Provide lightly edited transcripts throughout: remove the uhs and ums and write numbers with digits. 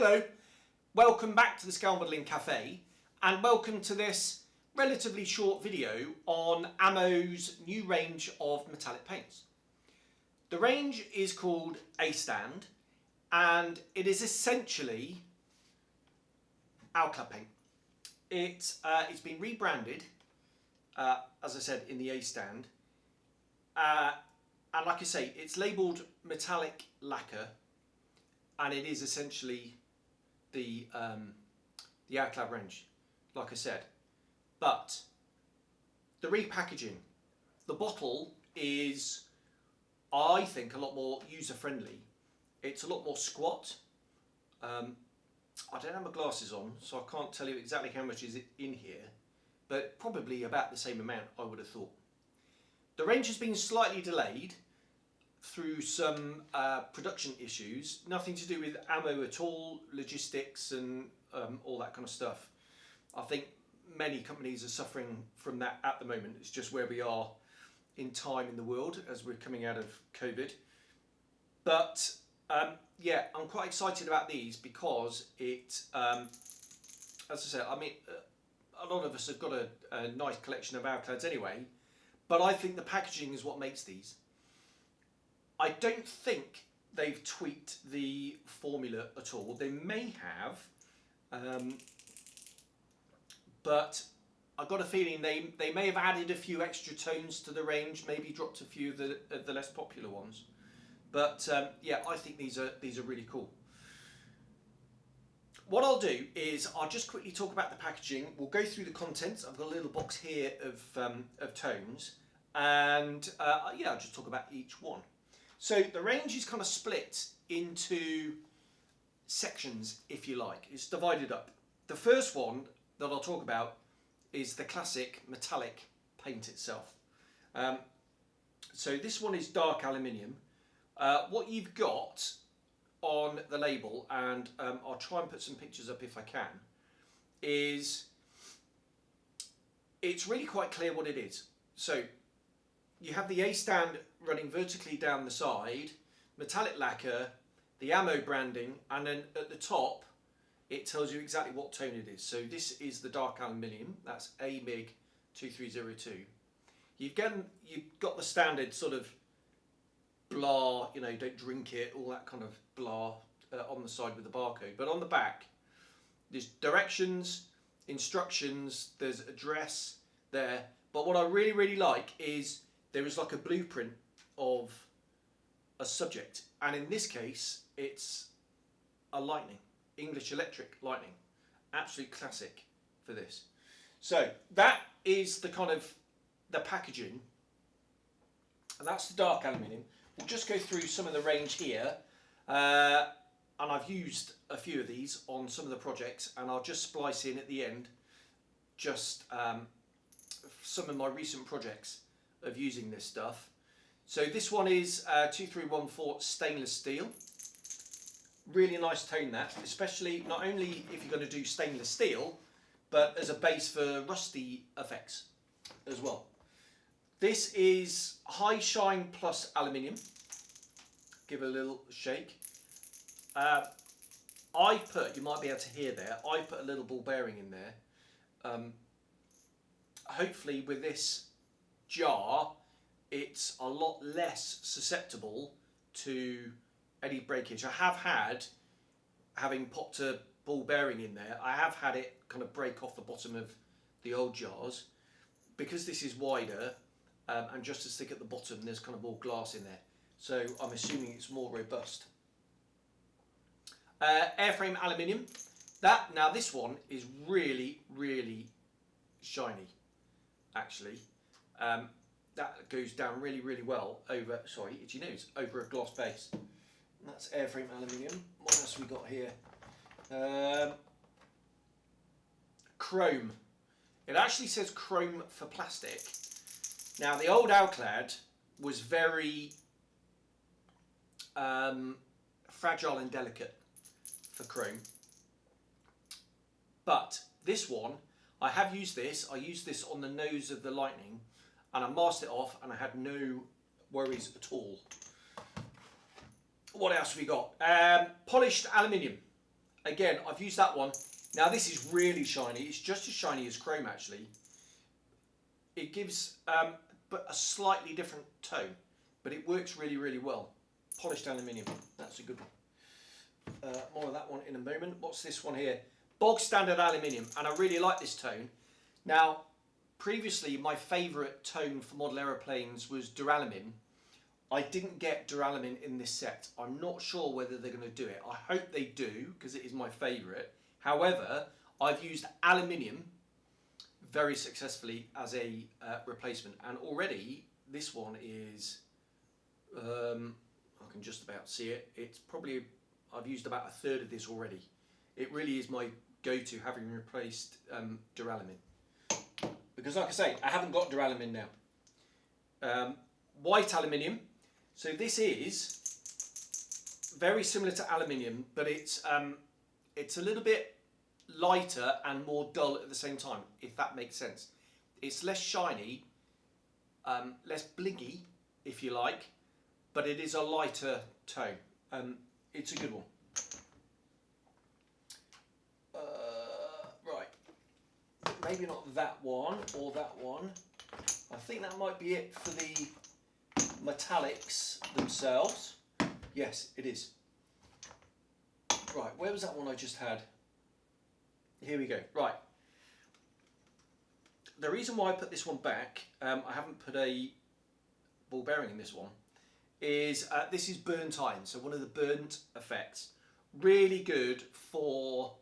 Hello, welcome back to the Scale Modelling Cafe and welcome to this relatively short video on Ammo's new range of metallic paints. The range is called A-Stand and it is essentially Alclad paint. It's been rebranded, as I said, in the A-Stand. And like I say, it's labelled metallic lacquer, and it is essentially the Alclad range, like I said. But the repackaging, the bottle is, I think, a lot more user-friendly. It's a lot more squat. I don't have my glasses on, so I can't tell you exactly how much is in here, but probably about the same amount, I would have thought. The range has been slightly delayed through some production issues, nothing to do with Ammo at all, logistics and all that kind of stuff. I think many companies are suffering from that at the moment. It's just where we are in time in the world as we're coming out of COVID. But yeah, I'm quite excited about these because it, as I said, I mean, a lot of us have got a nice collection of Alclads anyway, but I think the packaging is what makes these. I don't think they've tweaked the formula at all. They may have, but I've got a feeling they may have added a few extra tones to the range, maybe dropped a few of the less popular ones. But yeah, I think these are really cool. What I'll do is I'll just quickly talk about the packaging. We'll go through the contents. I've got a little box here of tones, and yeah, I'll just talk about each one. So the range is kind of split into sections, if you like. It's divided up. The first one that I'll talk about is the classic metallic paint itself. So this one is dark aluminium. What you've got on the label, and I'll try and put some pictures up if I can, is it's really quite clear what it is. So you have the A-Stand running vertically down the side, metallic lacquer, the Ammo branding, and then at the top it tells you exactly what tone it is. So this is the dark aluminium, that's A Mig 2302. You've got the standard sort of blah, you know, don't drink it, all that kind of blah on the side with the barcode. But on the back, there's directions, instructions, there's address there. But what I really, really like is there is like a blueprint of a subject. And in this case, it's a Lightning, English Electric Lightning. Absolute classic for this. So that is the kind of the packaging. And that's the dark aluminium. We'll just go through some of the range here, and I've used a few of these on some of the projects, and I'll just splice in at the end just some of my recent projects of using this stuff. So this one is 2314 stainless steel. Really nice tone, that, especially not only if you're going to do stainless steel, but as a base for rusty effects as well. This is high shine plus aluminium. Give it a little shake. I put, you might be able to hear there, I put a little ball bearing in there. Hopefully with this jar, it's a lot less susceptible to any breakage. I have had, having popped a ball bearing in there, I have had it kind of break off the bottom of the old jars. Because this is wider, and just as thick at the bottom, there's kind of more glass in there, so I'm assuming it's more robust. Airframe aluminium. Now this one is really, really shiny, actually. That goes down really, really well over, sorry, itchy nose, over a gloss base. And that's airframe aluminium. What else we got here? Chrome. It actually says chrome for plastic. Now the old Alclad was very fragile and delicate for chrome, but this one, I have used this. I used this on the nose of the Lightning, and I masked it off, and I had no worries at all. What else have we got? Polished aluminium. Again, I've used that one. Now this is really shiny. It's just as shiny as chrome actually. It gives but a slightly different tone, but it works really, really well. Polished aluminium, that's a good one. More of that one in a moment. What's this one here? Bog standard aluminium, and I really like this tone. Now, previously my favourite tone for model aeroplanes was duralumin. I didn't get duralumin in this set. I'm not sure whether they're going to do it. I hope they do, because it is my favourite. However, I've used aluminium very successfully as a replacement, and already this one is I can just about see it. It's probably, I've used about a third of this already. It really is my go-to, having replaced duralumin, because like I say, I haven't got duralumin now. White aluminium, so this is very similar to aluminium, but it's a little bit lighter and more dull at the same time, if that makes sense. It's less shiny, less blingy, if you like, but it is a lighter tone. It's a good one. Right, maybe not that one or that one. I think that might be it for the metallics themselves. Yes, it is. Right, where was that one I just had? Here we go. Right. The reason why I put this one back, I haven't put a ball bearing in this one, is this is burnt iron, so one of the burnt effects. Really good for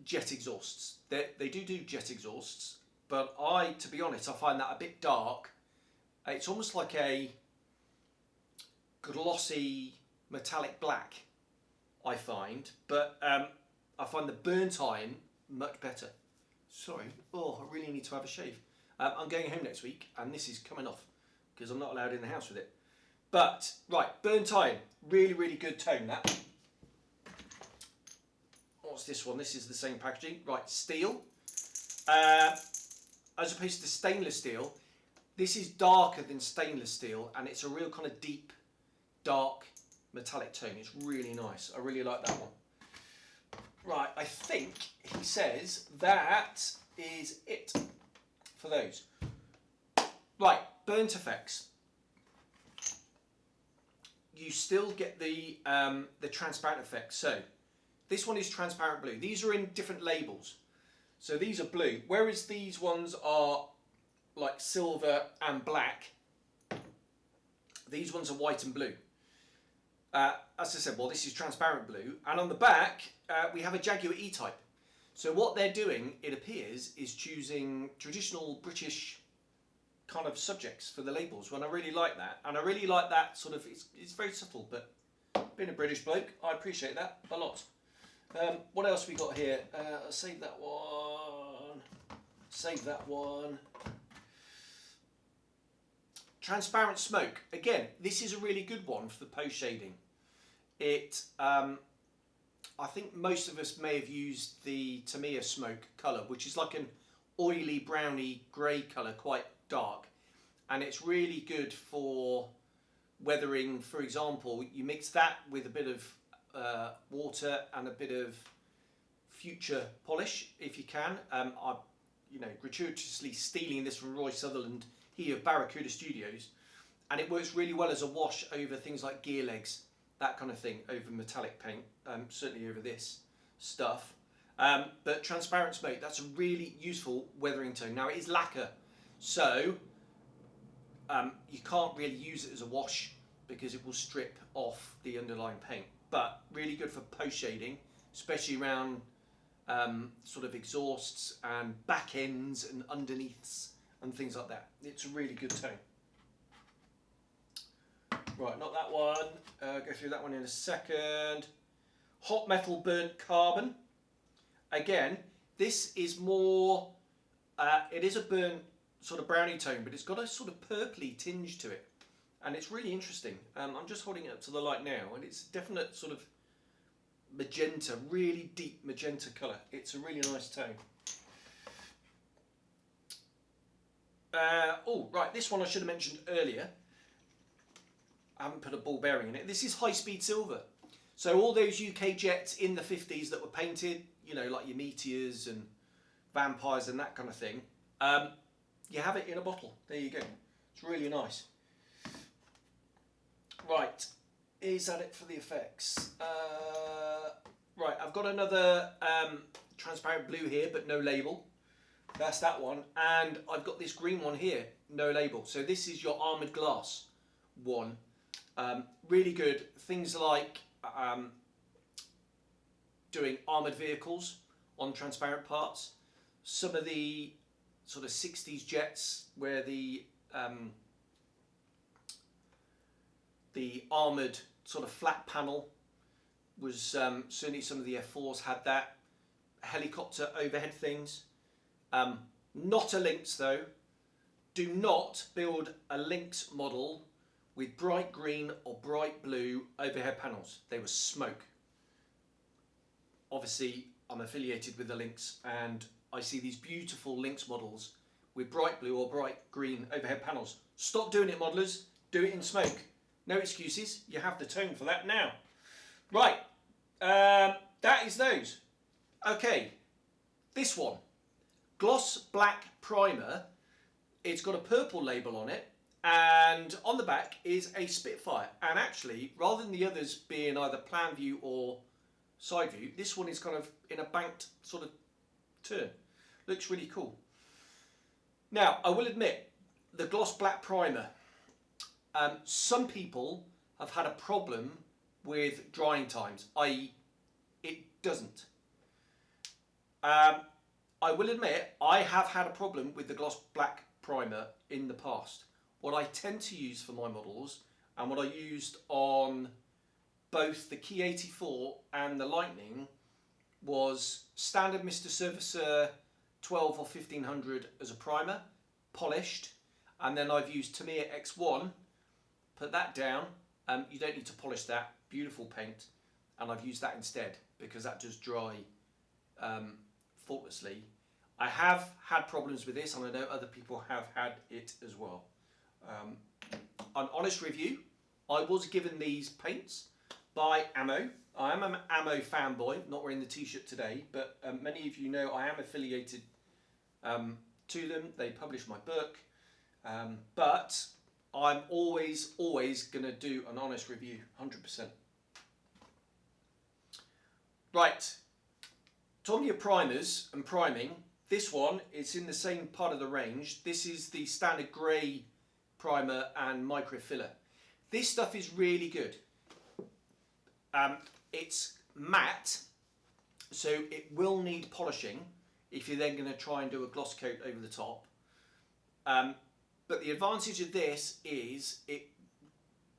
jet exhausts. They do jet exhausts, but to be honest, I find that a bit dark. It's almost like a glossy metallic black, I find, but I find the burnt iron much better. Sorry, oh, I really need to have a shave. I'm going home next week and this is coming off because I'm not allowed in the house with it. But, right, burnt iron, really, really good tone that. What's this one? This is the same packaging. Right, steel. As opposed to stainless steel, this is darker than stainless steel and it's a real kind of deep, dark, metallic tone. It's really nice. I really like that one. Right, I think he says that is it for those. Right, burnt effects. You still get the transparent effect. So this one is transparent blue. These are in different labels. So these are blue, whereas these ones are like silver and black. These ones are white and blue. As I said, well, this is transparent blue, and on the back we have a Jaguar E-Type. So what they're doing, it appears, is choosing traditional British kind of subjects for the labels, when I really like that. And I really like that sort of, it's very subtle, but being a British bloke, I appreciate that a lot. What else we got here? Save that one. Save that one. Transparent smoke. Again, this is a really good one for post shading. I think most of us may have used the Tamiya smoke colour, which is like an oily browny grey colour, quite dark, and it's really good for weathering. For example, you mix that with a bit of water and a bit of future polish, if you can. I'm gratuitously stealing this from Roy Sutherland, he of Barracuda Studios, and it works really well as a wash over things like gear legs, that kind of thing, over metallic paint, certainly over this stuff. But transparent smoke, that's a really useful weathering tone. Now it is lacquer, so you can't really use it as a wash because it will strip off the underlying paint, but really good for post shading, especially around sort of exhausts and back ends and underneaths and things like that. It's a really good tone. Right, not that one. Go through that one in a second. Hot metal burnt carbon. Again, this is more, it is a burnt sort of brownie tone, but it's got a sort of purpley tinge to it. And it's really interesting. I'm just holding it up to the light now, and it's a definite sort of magenta, really deep magenta colour. It's a really nice tone. Oh, right, this one I should have mentioned earlier. I haven't put a ball bearing in it. This is high speed silver. So all those UK jets in the 50s that were painted, you know, like your Meteors and Vampires and that kind of thing, you have it in a bottle. There you go. It's really nice. Right, is that it for the effects? Right, I've got another transparent blue here, but no label. That's that one. And I've got this green one here, no label. So this is your armoured glass one. Really good. Things like doing armoured vehicles on transparent parts. Some of the sort of 60s jets where the armoured sort of flat panel was certainly some of the F4s had that. Helicopter overhead things. Not a Lynx though. Do not build a Lynx model with bright green or bright blue overhead panels. They were smoke. Obviously, I'm affiliated with the Lynx and I see these beautiful Lynx models with bright blue or bright green overhead panels. Stop doing it, modelers. Do it in smoke. No excuses. You have the tone for that now. Right. That is those. Okay. This one. Gloss Black Primer. It's got a purple label on it. And on the back is a Spitfire. And actually, rather than the others being either plan view or side view, this one is kind of in a banked sort of turn. Looks really cool. Now, I will admit, the Gloss Black Primer, some people have had a problem with drying times, i.e. it doesn't. I will admit, I have had a problem with the Gloss Black Primer in the past. What I tend to use for my models, and what I used on both the Key 84 and the Lightning, was standard Mr. Surfacer 12 or 1500 as a primer, polished, and then I've used Tamiya X1, put that down, you don't need to polish that, beautiful paint, and I've used that instead because that does dry faultlessly. I have had problems with this and I know other people have had it as well. An honest review, I was given these paints by Ammo. I am an Ammo fanboy, not wearing the t-shirt today, but many of you know I am affiliated to them. They publish my book, but I'm always going to do an honest review, 100%. Right, talking of primers and priming, this one is in the same part of the range. This is the standard grey primer and microfiller. This stuff is really good. It's matte, so it will need polishing if you're then going to try and do a gloss coat over the top. But the advantage of this is it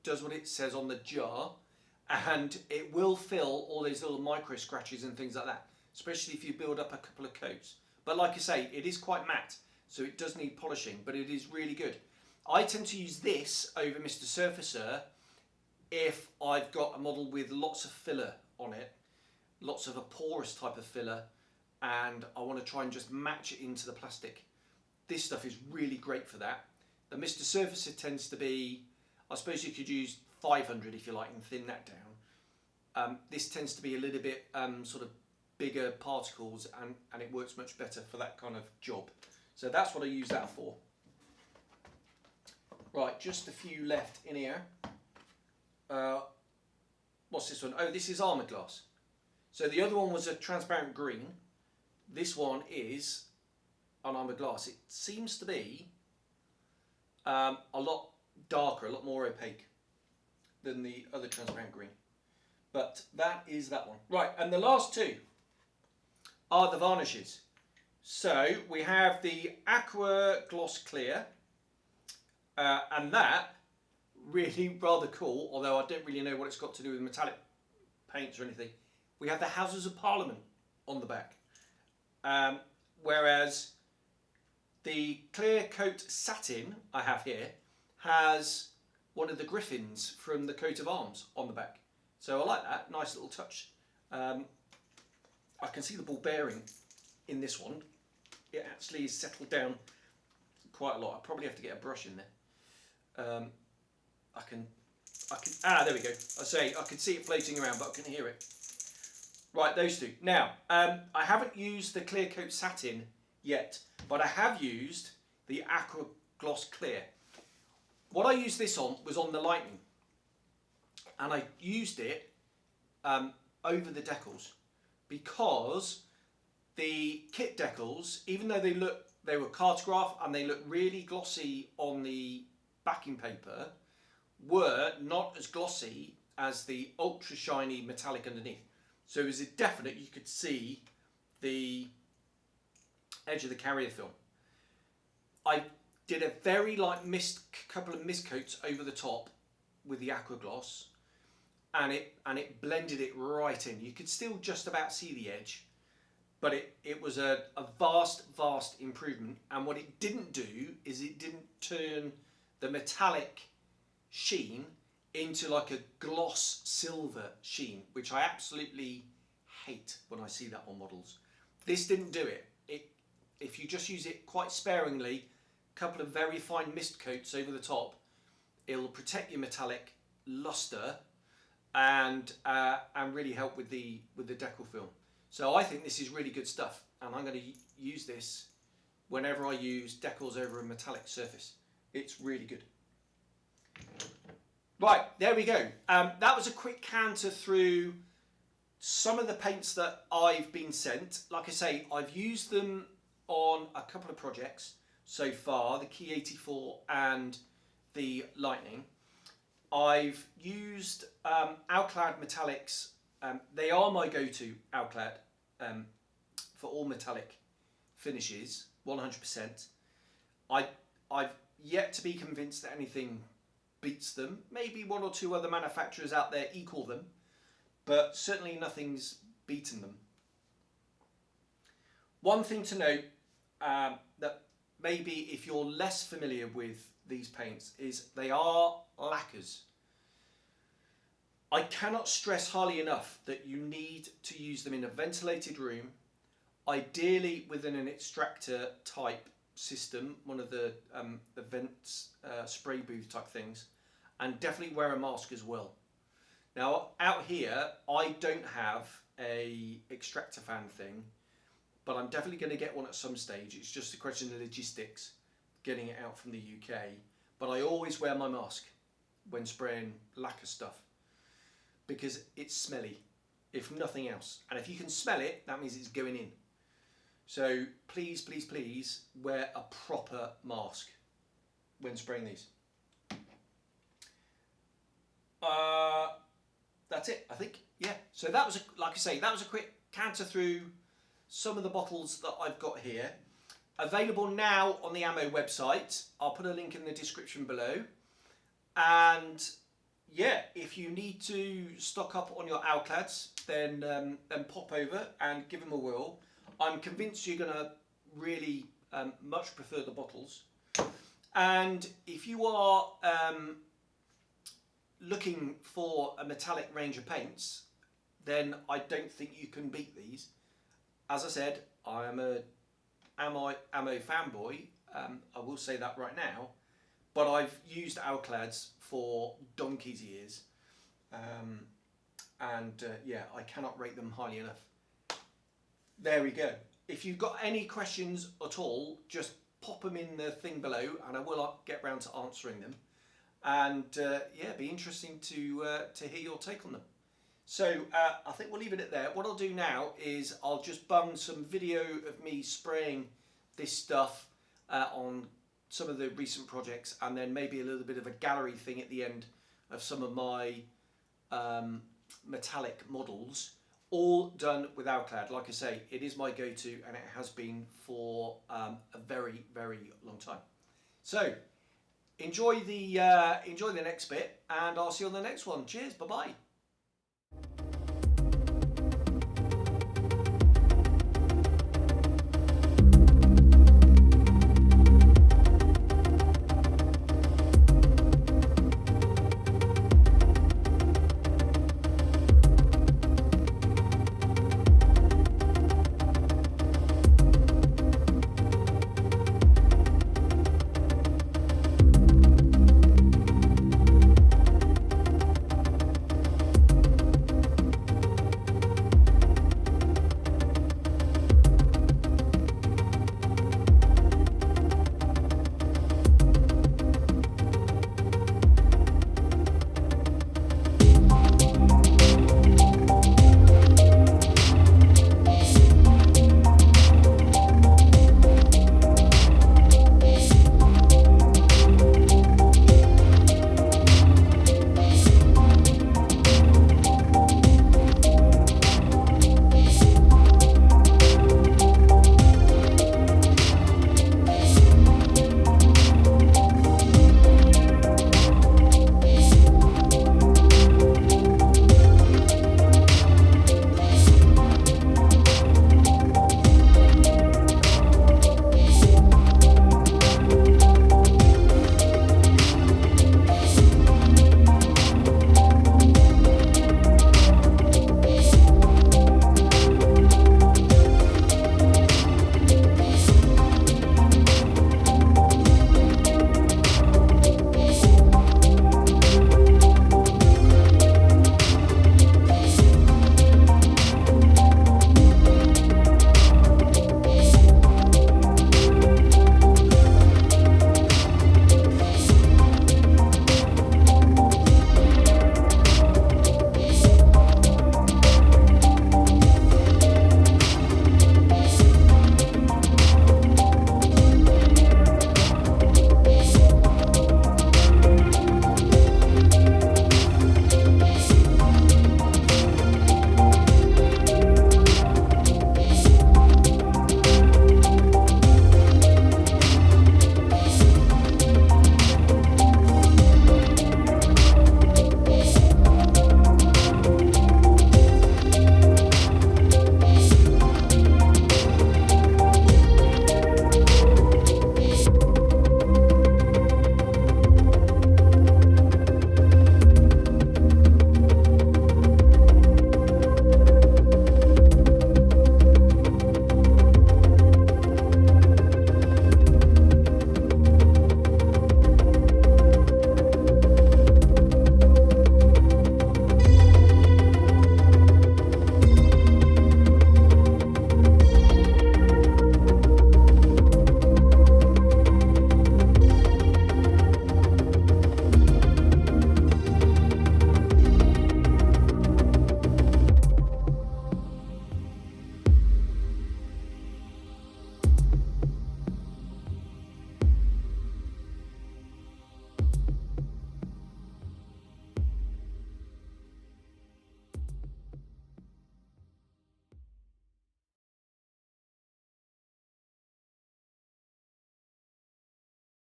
does what it says on the jar, and it will fill all those little micro scratches and things like that, especially if you build up a couple of coats. But like I say, it is quite matte, so it does need polishing, but it is really good. I tend to use this over Mr. Surfacer if I've got a model with lots of filler on it, lots of a porous type of filler, and I want to try and just match it into the plastic. This stuff is really great for that. The Mr. Surfacer tends to be, I suppose you could use 500 if you like and thin that down. This tends to be a little bit sort of bigger particles, and it works much better for that kind of job. So that's what I use that for. Right, just a few left in here. What's this one? Oh, this is armoured glass. So the other one was a transparent green. This one is an armoured glass. It seems to be a lot darker, a lot more opaque than the other transparent green. But that is that one. Right, and the last two are the varnishes. So we have the Aqua Gloss Clear, and that really rather cool, although I don't really know what it's got to do with metallic paints or anything. We have the Houses of Parliament on the back, whereas the Clear Coat Satin I have here has one of the griffins from the coat of arms on the back. So I like that, nice little touch. I can see the ball bearing in this one. It actually is settled down quite a lot. I probably have to get a brush in there. I can there we go. I could see it floating around, but I couldn't hear it. Right, those two. Now, I haven't used the clear coat satin yet, but I have used the Aqua Gloss Clear. What I used this on was on the Lightning, and I used it over the decals because the kit decals, even though they were cartograph and they look really glossy on the backing paper, were not as glossy as the ultra shiny metallic underneath. So it was a definite, you could see the edge of the carrier film. I did a very light couple of mist coats over the top with the Aqua Gloss, and it blended it right in. You could still just about see the edge, but it was a vast improvement. And what it didn't do is it didn't turn the metallic sheen into like a gloss silver sheen, which I absolutely hate when I see that on models. This didn't do it. If you just use it quite sparingly, a couple of very fine mist coats over the top, it'll protect your metallic luster and really help with the decal film. So I think this is really good stuff, and I'm going to use this whenever I use decals over a metallic surface. It's really good. Right, there we go. That was a quick canter through some of the paints that I've been sent. Like I say, I've used them on a couple of projects so far, the Key 84 and the Lightning. I've used Alclad metallics. They are my go-to Alclad for all metallic finishes, 100%. I've yet to be convinced that anything beats them. Maybe one or two other manufacturers out there equal them, but certainly nothing's beaten them. One thing to note, that maybe if you're less familiar with these paints, is they are lacquers. I cannot stress highly enough that you need to use them in a ventilated room, ideally within an extractor type system, one of the vents, spray booth type things, and definitely wear a mask as well. Now out here I don't have a extractor fan thing, but I'm definitely going to get one at some stage. It's just a question of logistics, getting it out from the UK. But I always wear my mask when spraying lacquer stuff because it's smelly, if nothing else. And if you can smell it, that means it's going in. So please, please, please wear a proper mask when spraying these. That's it, I think. Yeah. So that was, like I say, that was a quick canter through some of the bottles that I've got here. Available now on the Ammo website. I'll put a link in the description below. And yeah, if you need to stock up on your Alclads, then pop over and give them a whirl. I'm convinced you're going to really much prefer the bottles. And if you are looking for a metallic range of paints, then I don't think you can beat these. As I said, I am a Ammo fanboy. I will say that right now. But I've used Alclads for donkey's years. Yeah, I cannot rate them highly enough. There we go. If you've got any questions at all, just pop them in the thing below and I will get round to answering them. And yeah, be interesting to hear your take on them. So I think we'll leave it at there. What I'll do now is I'll just bung some video of me spraying this stuff on some of the recent projects, and then maybe a little bit of a gallery thing at the end of some of my metallic models, all done with Alclad. Like I say, it is my go-to and it has been for a very, very long time. So enjoy the next bit, and I'll see you on the next one. Cheers, bye-bye.